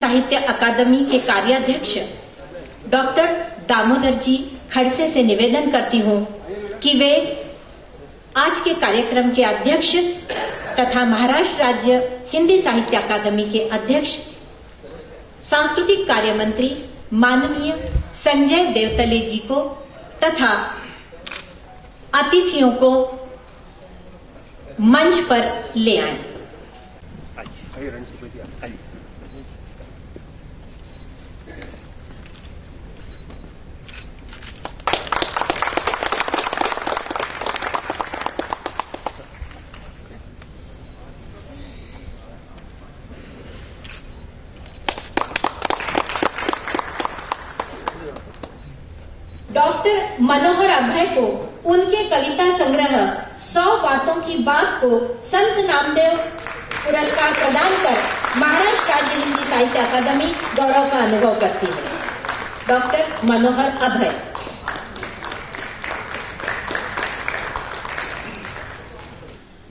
साहित्य अकादमी के कार्याध्यक्ष डॉक्टर दामोदर जी खड़से से निवेदन करती हूँ कि वे आज के कार्यक्रम के अध्यक्ष तथा महाराष्ट्र राज्य हिंदी साहित्य अकादमी के अध्यक्ष सांस्कृतिक कार्य मंत्री माननीय संजय देवतले जी को तथा अतिथियों को मंच पर ले आए। डॉक्टर मनोहर अभय को उनके कविता संग्रह 100 बातों की बात को संत नामदेव पुरस्कार प्रदान कर महाराष्ट्र राज्य हिंदी साहित्य अकादमी गौरव का अनुभव करती है। डॉक्टर मनोहर अभय।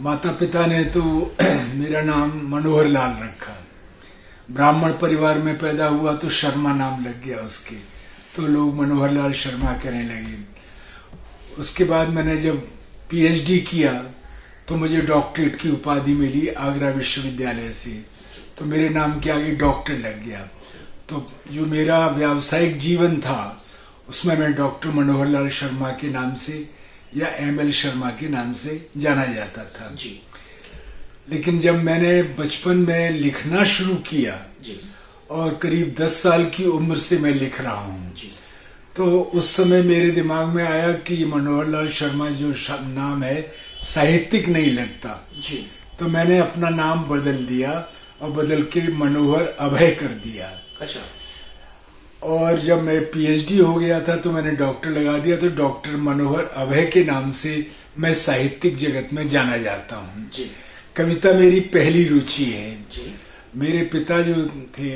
माता पिता ने तो मेरा नाम मनोहर लाल रखा। ब्राह्मण परिवार में पैदा हुआ तो शर्मा नाम लग गया उसके, तो लोग मनोहर लाल शर्मा कहने लगे। उसके बाद मैंने जब पीएचडी किया तो मुझे डॉक्टरेट की उपाधि मिली आगरा विश्वविद्यालय से, तो मेरे नाम के आगे डॉक्टर लग गया। तो जो मेरा व्यावसायिक जीवन था उसमें मैं डॉक्टर मनोहर लाल शर्मा के नाम से या एमएल शर्मा के नाम से जाना जाता था जी। लेकिन जब मैंने बचपन में लिखना शुरू किया जी, और करीब 10 साल की उम्र से मैं लिख रहा हूँ, तो उस समय मेरे दिमाग में आया कि मनोहर लाल शर्मा जो नाम है साहित्यिक नहीं लगता जी। तो मैंने अपना नाम बदल दिया और बदल के मनोहर अभय कर दिया। अच्छा। और जब मैं पीएचडी हो गया था तो मैंने डॉक्टर लगा दिया, तो डॉक्टर मनोहर अभय के नाम से मैं साहित्यिक जगत में जाना जाता हूँ। कविता मेरी पहली रुचि है जी। मेरे पिता जो थे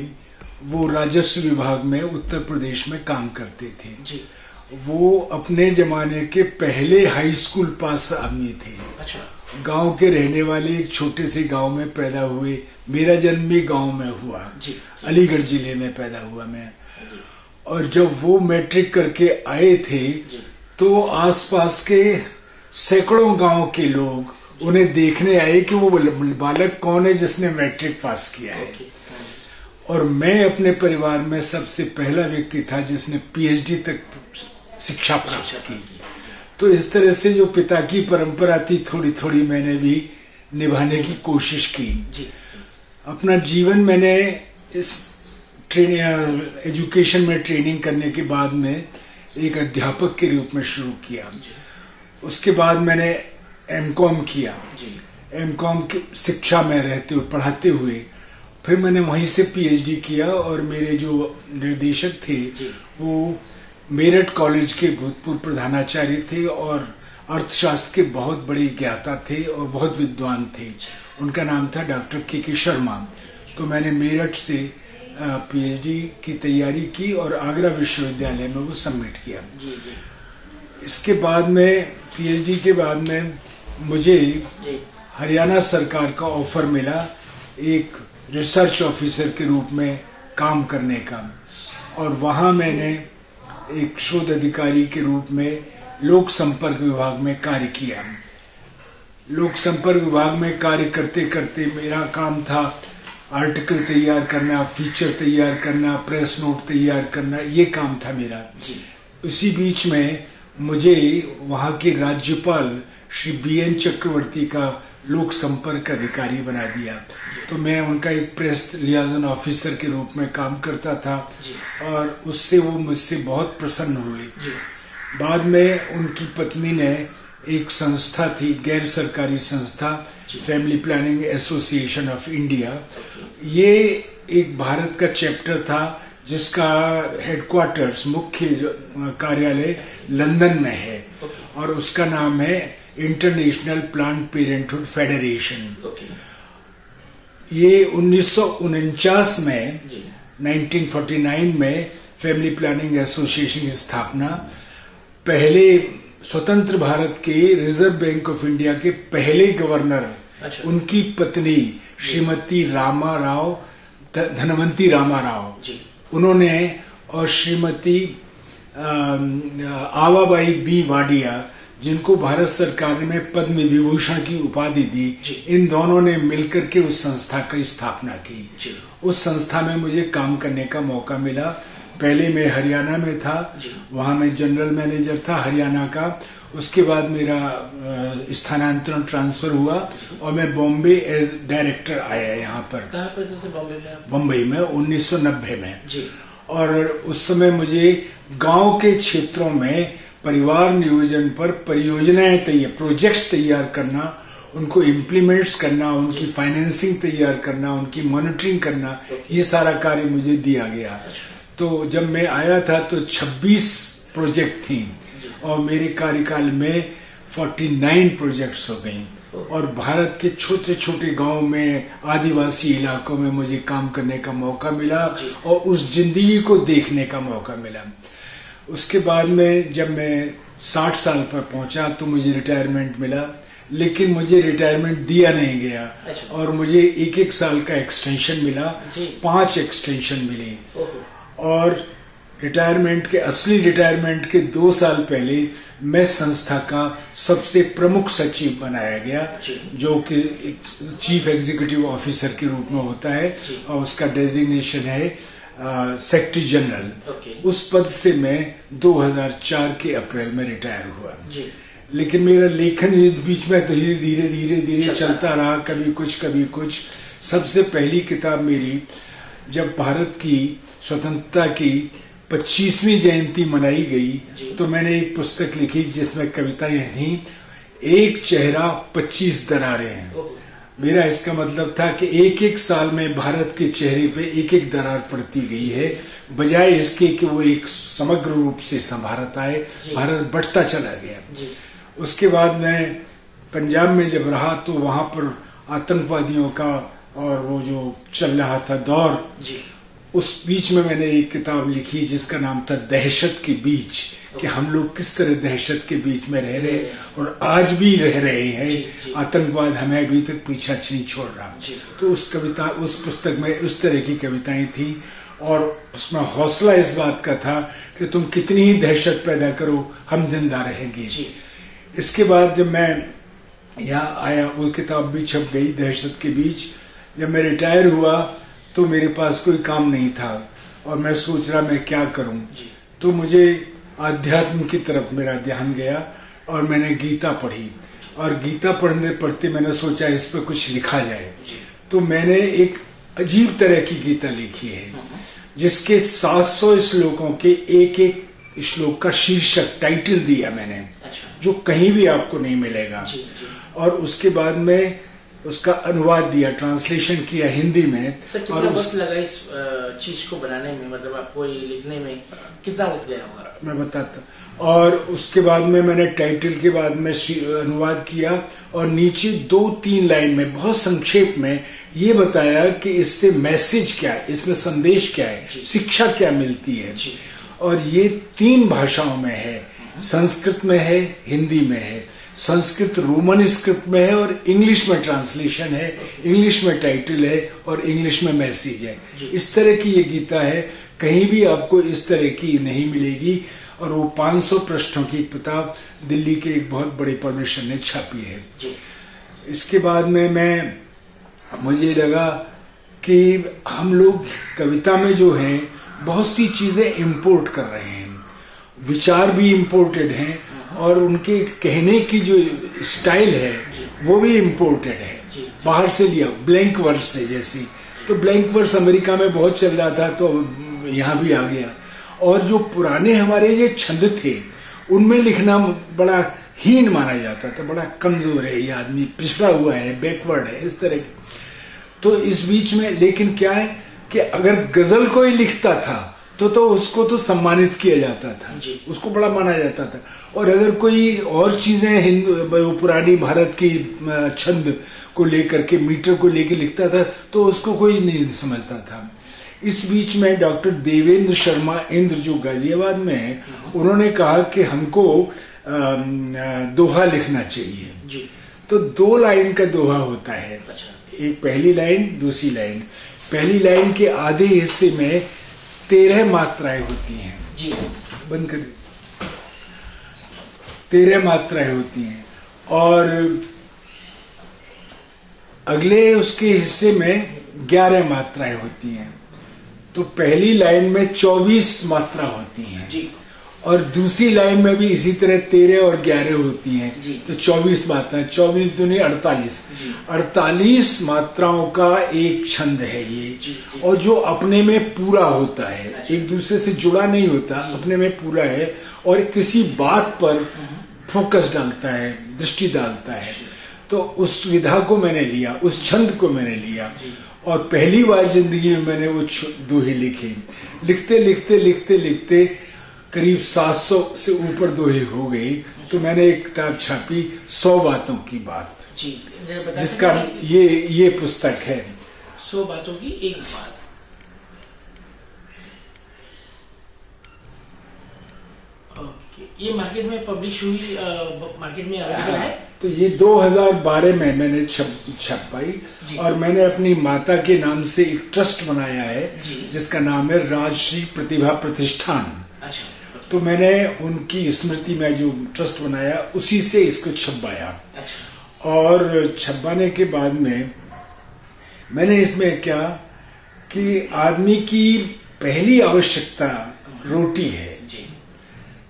वो राजस्व विभाग में उत्तर प्रदेश में काम करते थे जी। वो अपने जमाने के पहले हाई स्कूल पास आदमी थे। अच्छा। गांव के रहने वाले एक छोटे से गांव में पैदा हुए। मेरा जन्म भी गांव में हुआ जी। अलीगढ़ जिले में पैदा हुआ मैं। और जब वो मैट्रिक करके आए थे तो आसपास के सैकड़ों गांव के लोग उन्हें देखने आए कि वो बालक कौन है जिसने मैट्रिक पास किया है। और मैं अपने परिवार में सबसे पहला व्यक्ति था जिसने पीएचडी तक शिक्षा प्राप्त की। तो इस तरह से जो पिता की परंपरा थी थोड़ी थोड़ी मैंने भी निभाने की कोशिश की। अपना जीवन मैंने इस एजुकेशन में ट्रेनिंग करने के बाद में एक अध्यापक के रूप में शुरू किया। उसके बाद मैंने एमकॉम किया। एमकॉम की शिक्षा में रहते हुए पढ़ाते हुए फिर मैंने वहीं से पीएचडी किया। और मेरे जो निर्देशक थे वो मेरठ कॉलेज के भूतपूर्व प्रधानाचार्य थे और अर्थशास्त्र के बहुत बड़े ज्ञाता थे और बहुत विद्वान थे। उनका नाम था डॉक्टर के शर्मा। तो मैंने मेरठ से पीएचडी की तैयारी की और आगरा विश्वविद्यालय में वो सबमिट किया। इसके बाद में पीएचडी के बाद में मुझे हरियाणा सरकार का ऑफर मिला एक रिसर्च ऑफिसर के रूप में काम करने का। और वहां मैंने एक शोध अधिकारी के रूप में लोक संपर्क विभाग में कार्य किया। लोक संपर्क विभाग में कार्य करते करते मेरा काम था आर्टिकल तैयार करना, फीचर तैयार करना, प्रेस नोट तैयार करना, ये काम था मेरा। उसी बीच में मुझे वहां के राज्यपाल श्री बीएन चक्रवर्ती का लोक संपर्क अधिकारी बना दिया। तो मैं उनका एक प्रेस लियाजन ऑफिसर के रूप में काम करता था और उससे वो मुझसे बहुत प्रसन्न हुए। बाद में उनकी पत्नी ने एक संस्था थी, गैर सरकारी संस्था, family planning association of India. ये एक भारत का चैप्टर था जिसका हेडक्वार्टर्स मुख्य कार्यालय लंदन में है और उसका नाम है इंटरनेशनल प्लान्ड पेरेंटहुड फेडरेशन। ये 1949 में 1949 में फैमिली प्लानिंग एसोसिएशन की स्थापना पहले स्वतंत्र भारत के रिजर्व बैंक ऑफ इंडिया के पहले गवर्नर उनकी पत्नी श्रीमती रामा राव धनवंती रामाराव जी। उन्होंने और श्रीमती आवाबाई बी वाडिया, जिनको भारत सरकार ने पद्म विभूषण की उपाधि दी, इन दोनों ने मिलकर के उस संस्था की स्थापना की। उस संस्था में मुझे काम करने का मौका मिला। पहले मैं हरियाणा में था, वहां मैं जनरल मैनेजर था हरियाणा का। उसके बाद मेरा स्थानांतरण ट्रांसफर हुआ और मैं बॉम्बे एज डायरेक्टर आया यहाँ पर। कहाँ पर जैसे बॉम्बे में? बम्बई में 1990 में जी। और उस समय मुझे गांव के क्षेत्रों में परिवार नियोजन पर परियोजनाएं प्रोजेक्ट्स तैयार करना, उनको इम्प्लीमेंट्स करना, उनकी फाइनेंसिंग तैयार करना, उनकी मॉनिटरिंग करना, ये सारा कार्य मुझे दिया गया। तो जब मैं आया था तो 26 प्रोजेक्ट थी और मेरे कार्यकाल में 49 प्रोजेक्ट्स हो गई। और भारत के छोटे छोटे गांव में, आदिवासी इलाकों में मुझे काम करने का मौका मिला और उस जिंदगी को देखने का मौका मिला। उसके बाद में जब मैं 60 साल पर पहुंचा तो मुझे रिटायरमेंट मिला, लेकिन मुझे रिटायरमेंट दिया नहीं गया और मुझे एक साल का एक्सटेंशन मिला, 5 एक्सटेंशन मिली। और रिटायरमेंट के असली रिटायरमेंट के 2 साल पहले मैं संस्था का सबसे प्रमुख सचिव बनाया गया, जो कि चीफ एग्जीक्यूटिव ऑफिसर के रूप में होता है और उसका डेजिग्नेशन है सेक्रेटरी जनरल। उस पद से मैं 2004 के अप्रैल में रिटायर हुआ। लेकिन मेरा लेखन बीच में तो धीरे धीरे चलता रहा, कभी कुछ। सबसे पहली किताब मेरी जब भारत की स्वतंत्रता की 25वीं जयंती मनाई गई तो मैंने एक पुस्तक लिखी जिसमें कविताएं थी, एक चेहरा 25 दरारें हैं। मेरा इसका मतलब था कि एक साल में भारत के चेहरे पे एक दरार पड़ती गई है, बजाय इसके कि वो एक समग्र रूप से भारत आए, भारत बढ़ता चला गया। उसके बाद मैं पंजाब में जब रहा तो वहां पर आतंकवादियों का और वो जो चल रहा था दौर, उस बीच में मैंने एक किताब लिखी जिसका नाम था दहशत के बीच, कि हम लोग किस तरह दहशत के बीच में रह रहे और आज भी रह रहे हैं। आतंकवाद हमें अभी तक पीछा नहीं छोड़ रहा। तो उस पुस्तक में उस तरह की कविताएं थी और उसमें हौसला इस बात का था कि तुम कितनी ही दहशत पैदा करो, हम जिंदा रहेंगे। इसके बाद जब मैं यहाँ आया वो किताब भी छप गई, दहशत के बीच। जब मैं रिटायर हुआ तो मेरे पास कोई काम नहीं था और मैं सोच रहा मैं क्या करूं, तो मुझे आध्यात्म की तरफ मेरा ध्यान गया और मैंने गीता पढ़ी और गीता पढ़ते मैंने सोचा इस पर कुछ लिखा जाए। तो मैंने एक अजीब तरह की गीता लिखी है जिसके 700 श्लोकों के एक श्लोक का शीर्षक टाइटल दिया मैंने, जो कहीं भी आपको नहीं मिलेगा। और उसके बाद में उसका अनुवाद दिया, ट्रांसलेशन किया हिंदी में। और वक्त लगा इस चीज को बनाने में, मतलब आपको ये लिखने में कितना वक्त गया होगा? मैं बताता। और उसके बाद में मैंने टाइटल के बाद में अनुवाद किया और नीचे 2-3 लाइन में बहुत संक्षेप में ये बताया कि इससे मैसेज क्या है, इसमें संदेश क्या है, शिक्षा क्या मिलती है। और ये 3 भाषाओं में है, संस्कृत में है, हिंदी में है। संस्कृत रोमन स्क्रिप्ट में है और इंग्लिश में ट्रांसलेशन है, इंग्लिश में टाइटल है और इंग्लिश में मैसेज है। इस तरह की ये गीता है, कहीं भी आपको इस तरह की नहीं मिलेगी। और वो 500 पृष्ठों की किताब दिल्ली के एक बहुत बड़े पब्लिशर ने छापी है। इसके बाद में मुझे लगा कि हम लोग कविता में जो है बहुत सी चीजें इंपोर्ट कर रहे हैं, विचार भी इंपोर्टेड हैं और उनके कहने की जो स्टाइल है वो भी इम्पोर्टेड है, बाहर से लिया, ब्लैंक वर्स से जैसे। तो ब्लैंक वर्स अमेरिका में बहुत चल रहा था तो यहाँ भी आ गया। और जो पुराने हमारे ये छंद थे उनमें लिखना बड़ा हीन माना जाता था, बड़ा कमजोर है ये आदमी, पिछड़ा हुआ है, बैकवर्ड है, इस तरह की। तो इस बीच में लेकिन क्या है कि अगर गजल कोई लिखता था तो उसको तो सम्मानित किया जाता था, उसको बड़ा माना जाता था। और अगर कोई और चीजें हिंदू पुरानी भारत की छंद को लेकर के, मीटर को लेकर लिखता था तो उसको कोई नहीं समझता था। इस बीच में डॉक्टर देवेंद्र शर्मा इंद्र जो गाजियाबाद में है, उन्होंने कहा कि हमको दोहा लिखना चाहिए। तो 2 लाइन का दोहा होता है, एक पहली लाइन, दूसरी लाइन। पहली लाइन के आधे हिस्से में 13 मात्राएं होती हैं। जी बंद कर, 13 मात्राएं होती हैं और अगले उसके हिस्से में 11 मात्राएं होती हैं। तो पहली लाइन में 24 मात्रा होती हैं जी और दूसरी लाइन में भी इसी तरह 13 और 11 होती हैं। जी। तो 24 मात्राएं, 24 दूनी 48। जी। 48 मात्राओं का एक छंद है ये। जी। और जो अपने में पूरा होता है, अच्छा। एक दूसरे से जुड़ा नहीं होता, अपने में पूरा है और किसी बात पर फोकस डालता है, दृष्टि डालता है। तो उस विधा को मैंने लिया, उस छंद को मैंने लिया और पहली बार जिंदगी में मैंने वो दोहे लिखे। लिखते लिखते लिखते लिखते करीब 700 से ऊपर दोहे हो गई। तो मैंने एक किताब छापी 100 बातों की बात, जी, जरा बता जिसका सकते हैं ये पुस्तक है। 100 बातों की एक बात। ओके, ये मार्केट में पब्लिश हुई, मार्केट में अवेलेबल है। तो ये 2012 में मैंने छपाई जी। और मैंने अपनी माता के नाम से एक ट्रस्ट बनाया है जी। जिसका नाम है राजश्री प्रतिभा प्रतिष्ठान। अच्छा, तो मैंने उनकी स्मृति में जो ट्रस्ट बनाया उसी से इसको छपवाया। अच्छा, और छपवाने के बाद में मैंने इसमें क्या कि आदमी की पहली आवश्यकता रोटी है। जी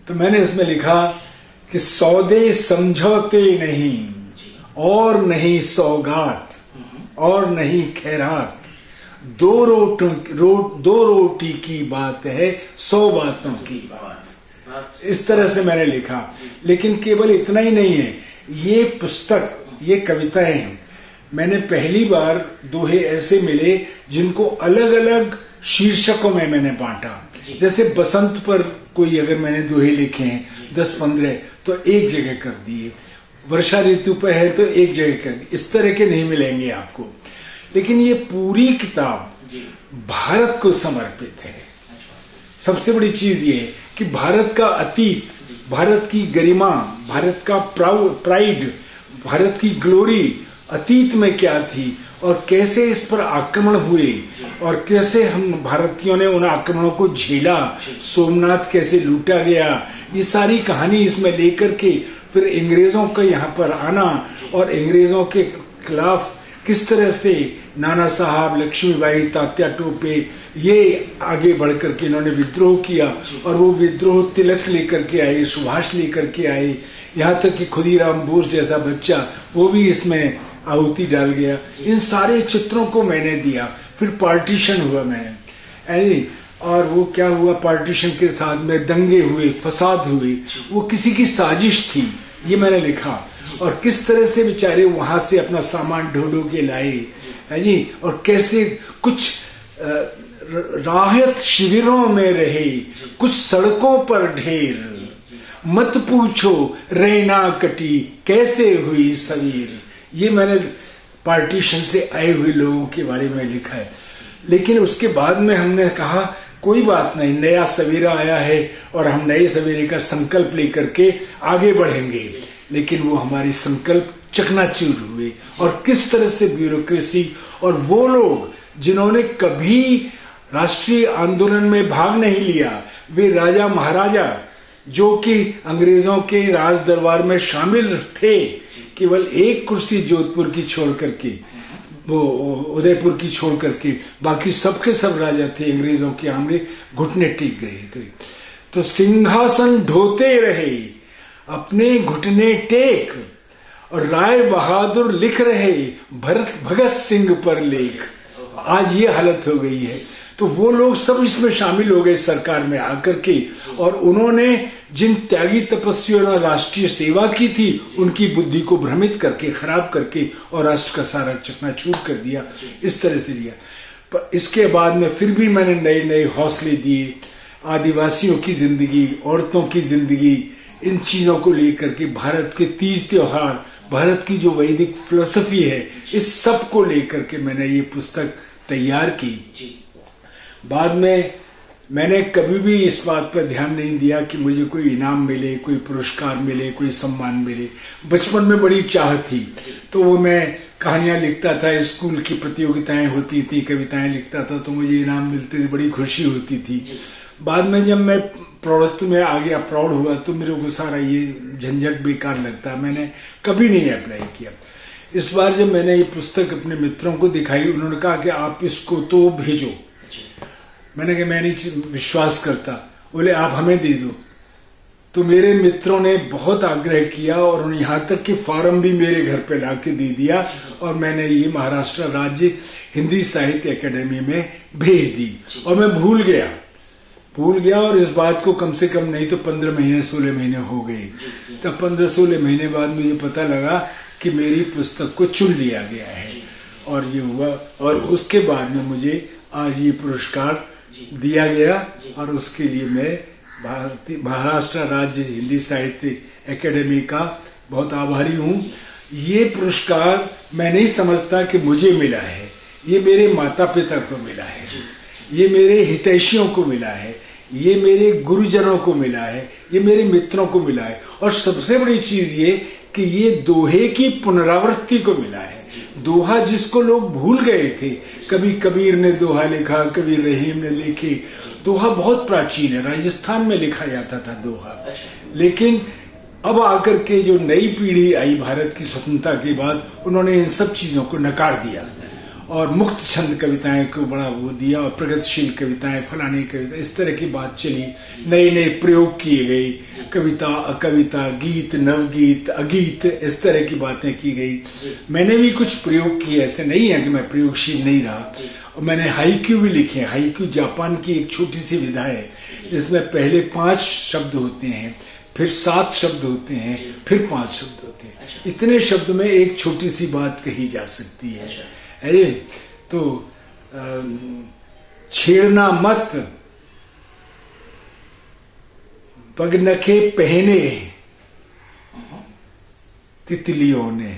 तो मैंने इसमें लिखा कि सौदे समझौते नहीं जी और नहीं सौगात और नहीं खैरात, दो रोटी की बात है 100 बातों की बात। इस तरह से मैंने लिखा। लेकिन केवल इतना ही नहीं है, ये पुस्तक, ये कविताएं हैं। मैंने पहली बार दोहे ऐसे मिले जिनको अलग अलग शीर्षकों में मैंने बांटा। जैसे बसंत पर कोई अगर मैंने दोहे लिखे हैं 10-15 तो एक जगह कर दिए, वर्षा ऋतु पर है तो एक जगह कर दिए। इस तरह के नहीं मिलेंगे आपको। लेकिन ये पूरी किताब भारत को समर्पित है। सबसे बड़ी चीज ये है कि भारत का अतीत, भारत की गरिमा, भारत का प्राइड, भारत की ग्लोरी अतीत में क्या थी और कैसे इस पर आक्रमण हुए और कैसे हम भारतीयों ने उन आक्रमणों को झेला, सोमनाथ कैसे लूटा गया, ये सारी कहानी इसमें लेकर के फिर अंग्रेजों का यहाँ पर आना और अंग्रेजों के खिलाफ किस तरह से नाना साहब, लक्ष्मीबाई, तात्या टोपे ये आगे बढ़ करके इन्होंने विद्रोह किया और वो विद्रोह तिलक लेकर के आए, सुभाष लेकर के आए, यहाँ तक कि खुदीराम बोस जैसा बच्चा वो भी इसमें आहुति डाल गया। इन सारे चित्रों को मैंने दिया। फिर पार्टीशन हुआ मैंने, और वो क्या हुआ, पार्टीशन के साथ में दंगे हुए, फसाद हुए, वो किसी की साजिश थी, ये मैंने लिखा। और किस तरह से बेचारे वहां से अपना सामान ढो के लाए है जी, और कैसे कुछ राहत शिविरों में रहे, कुछ सड़कों पर ढेर, मत पूछो रैना कटी कैसे हुई सवीर। ये मैंने पार्टीशन से आए हुए लोगों के बारे में लिखा है। लेकिन उसके बाद में हमने कहा कोई बात नहीं, नया सवेरा आया है और हम नए सवेरे का संकल्प लेकर के आगे बढ़ेंगे। लेकिन वो हमारे संकल्प चकनाचूर हुए। और किस तरह से ब्यूरोक्रेसी और वो लोग जिन्होंने कभी राष्ट्रीय आंदोलन में भाग नहीं लिया, वे राजा महाराजा जो कि अंग्रेजों के राज दरबार में शामिल थे, केवल एक कुर्सी जोधपुर की छोड़ करके, वो उदयपुर की छोड़ करके बाकी सबके सब राजा थे अंग्रेजों के आमने घुटने टेक गए थे। तो सिंहासन ढोते रहे अपने घुटने टेक और राय बहादुर लिख रहे भगत सिंह पर लेख। आज ये हालत हो गई है। तो वो लोग सब इसमें शामिल हो गए सरकार में आकर के, और उन्होंने जिन त्यागी तपस्वियों ने राष्ट्रीय सेवा की थी उनकी बुद्धि को भ्रमित करके, खराब करके और राष्ट्र का सारा चकनाचूर कर दिया। इस तरह से दिया। पर इसके बाद में फिर भी मैंने नए नए हौसले दिए। आदिवासियों की जिंदगी, औरतों की जिंदगी, इन चीजों को लेकर के, भारत के तीज त्योहार, भारत की जो वैदिक फिलोसफी है, इस सब को लेकर के मैंने ये पुस्तक तैयार की। बाद में मैंने कभी भी इस बात पर ध्यान नहीं दिया कि मुझे कोई इनाम मिले, कोई पुरस्कार मिले, कोई सम्मान मिले। बचपन में बड़ी चाह थी, तो वो मैं कहानियां लिखता था, स्कूल की प्रतियोगिताएं होती थी, कविताएं लिखता था तो मुझे इनाम मिलते थे, बड़ी खुशी होती थी। बाद में जब मैं प्रौढ़त्व में आ गया, प्रौढ़ हुआ, तो मेरे को सारा ये झंझट बेकार लगता, मैंने कभी नहीं अप्लाई किया। इस बार जब मैंने ये पुस्तक अपने मित्रों को दिखाई, उन्होंने कहा कि आप इसको तो भेजो। मैंने कहा मैं नहीं विश्वास करता। बोले आप हमें दे दो। तो मेरे मित्रों ने बहुत आग्रह किया और यहाँ तक कि फॉर्म भी मेरे घर पे लाके दे दिया और मैंने ये महाराष्ट्र राज्य हिंदी साहित्य अकेडमी में भेज दी। और मैं भूल गया और इस बात को कम से कम नहीं तो 15 महीने 16 महीने हो गए। तब 15-16 महीने बाद मुझे पता लगा कि मेरी पुस्तक को चुन लिया गया है और ये हुआ। और उसके बाद में मुझे आज ये पुरस्कार दिया गया और उसके लिए मैं महाराष्ट्र राज्य हिंदी साहित्य अकेडमी का बहुत आभारी हूँ। ये पुरस्कार मैं नहीं समझता कि मुझे मिला है, ये मेरे माता पिता को मिला है, ये मेरे हितैषियों को मिला है, ये मेरे गुरुजनों को मिला है, ये मेरे मित्रों को मिला है। और सबसे बड़ी चीज ये कि ये दोहे की पुनरावृत्ति को मिला है। दोहा जिसको लोग भूल गए थे, कभी कबीर ने दोहा लिखा, कभी रहीम ने लिखी। दोहा बहुत प्राचीन है, राजस्थान में लिखा जाता था दोहा। लेकिन अब आकर के जो नई पीढ़ी आई भारत की स्वतंत्रता के बाद, उन्होंने इन सब चीजों को नकार दिया और मुक्त छंद कविताएं को बड़ा वो दिया और प्रगतिशील कविताएं, फलानी कविता, इस तरह की बात चली। नए नए प्रयोग किए गए, कविता, अकविता, गीत, नवगीत, अगीत, इस तरह की बातें की गई। मैंने भी कुछ प्रयोग किए, ऐसे नहीं है कि मैं प्रयोगशील नहीं रहा। और मैंने हाइक्यू भी लिखे। हाइक्यू जापान की एक छोटी सी विधा है जिसमें पहले 5 शब्द होते हैं, फिर 7 शब्द होते हैं, फिर 5 शब्द होते हैं। इतने शब्द में एक छोटी सी बात कही जा सकती है। अरे तो छेड़ना मत पगनखे पहने तितलियों ने,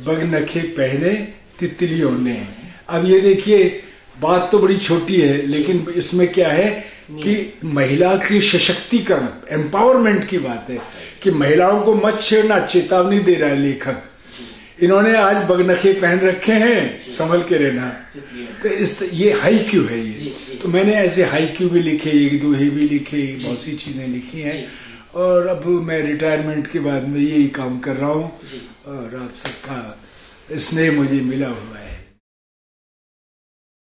बगनखे पहने तितलियों ने। अब ये देखिए, बात तो बड़ी छोटी है लेकिन इसमें क्या है कि महिला की सशक्तिकरण, एम्पावरमेंट की बात है कि महिलाओं को मत छेड़ना, चेतावनी दे रहा है लेखक। इन्होंने आज बगनखे पहन रखे हैं, संभल के रहना। तो ये हाइक्यू है ये। तो मैंने ऐसे हाइक्यू भी लिखे, एक दोहे भी लिखे, बहुत सी चीजें लिखी हैं। और अब मैं रिटायरमेंट के बाद में यही काम कर रहा हूँ और आप सबका स्नेह मुझे मिला हुआ है।